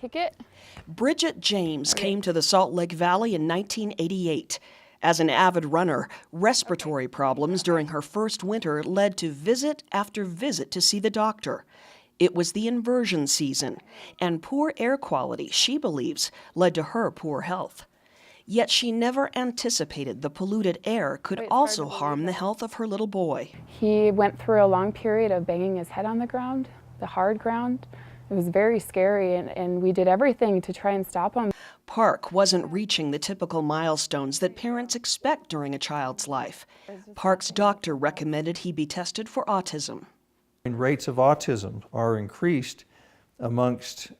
ticket. Bridget James came to the Salt Lake Valley in 1988. As an avid runner, respiratory problems during her first winter led to visit after visit to see the doctor. It was the inversion season, and poor air quality, she believes, led to her poor health. Yet she never anticipated the polluted air could also harm the health of her little boy. He went through a long period of banging his head on the ground, the hard ground. It was very scary, and we did everything to try and stop him. Park wasn't reaching the typical milestones that parents expect during a child's life. Park's doctor recommended he be tested for autism. Rates of autism are increased amongst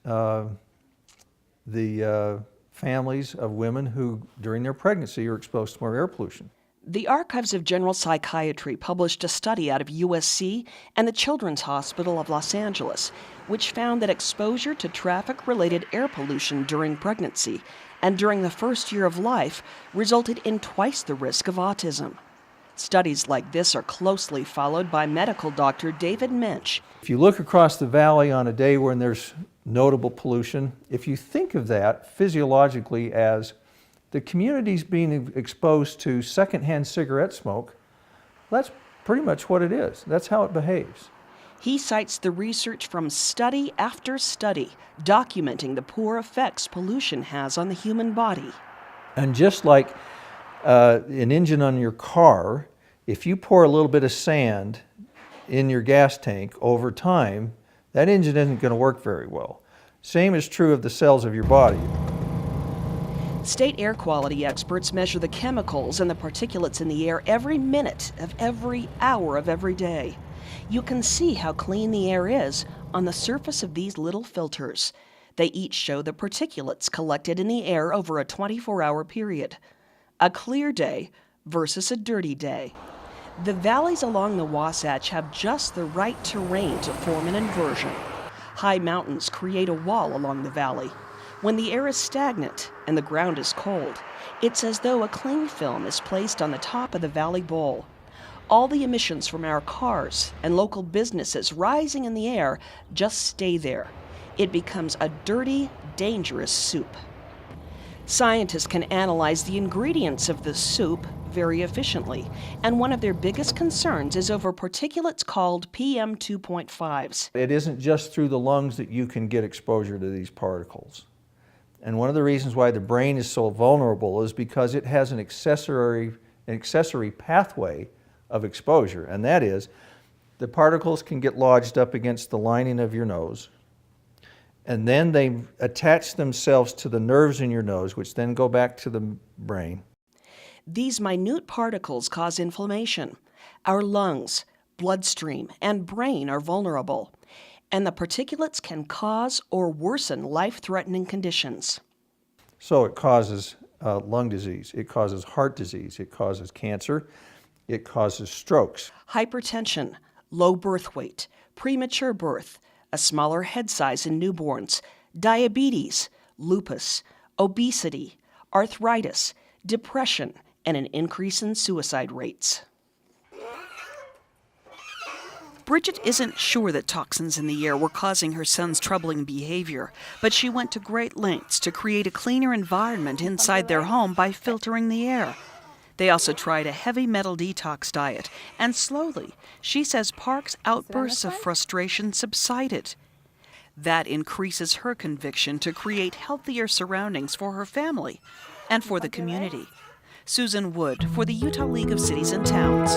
the families of women who, during their pregnancy, are exposed to more air pollution. The Archives of General Psychiatry published a study out of USC and the Children's Hospital of Los Angeles, which found that exposure to traffic-related air pollution during pregnancy and during the first year of life resulted in twice the risk of autism. Studies like this are closely followed by medical doctor David Mensch. If you look across the valley on a day when there's notable pollution, if you think of that physiologically as the community's being exposed to secondhand cigarette smoke, that's pretty much what it is. That's how it behaves. He cites the research from study after study documenting the poor effects pollution has on the human body. And just like an engine on your car, if you pour a little bit of sand in your gas tank over time, that engine isn't going to work very well. Same is true of the cells of your body. State air quality experts measure the chemicals and the particulates in the air every minute of every hour of every day. You can see how clean the air is on the surface of these little filters. They each show the particulates collected in the air over a 24-hour period. A clear day versus a dirty day. The valleys along the Wasatch have just the right terrain to form an inversion. High mountains create a wall along the valley. When the air is stagnant and the ground is cold, it's as though a cling film is placed on the top of the valley bowl. All the emissions from our cars and local businesses rising in the air just stay there. It becomes a dirty, dangerous soup. Scientists can analyze the ingredients of this soup very efficiently, and one of their biggest concerns is over particulates called PM 2.5s. It isn't just through the lungs that you can get exposure to these particles. And one of the reasons why the brain is so vulnerable is because it has an accessory pathway of exposure, and that is the particles can get lodged up against the lining of your nose, and then they attach themselves to the nerves in your nose, which then go back to the brain. These minute particles cause inflammation. Our lungs, bloodstream, and brain are vulnerable, and the particulates can cause or worsen life-threatening conditions. So it causes lung disease, it causes heart disease, it causes cancer, it causes strokes. Hypertension, low birth weight, premature birth, a smaller head size in newborns, diabetes, lupus, obesity, arthritis, depression, and an increase in suicide rates. Bridget isn't sure that toxins in the air were causing her son's troubling behavior, but she went to great lengths to create a cleaner environment inside their home by filtering the air. They also tried a heavy metal detox diet, and slowly, she says Park's outbursts of frustration subsided. That increases her conviction to create healthier surroundings for her family and for the community. Susan Wood for the Utah League of Cities and Towns.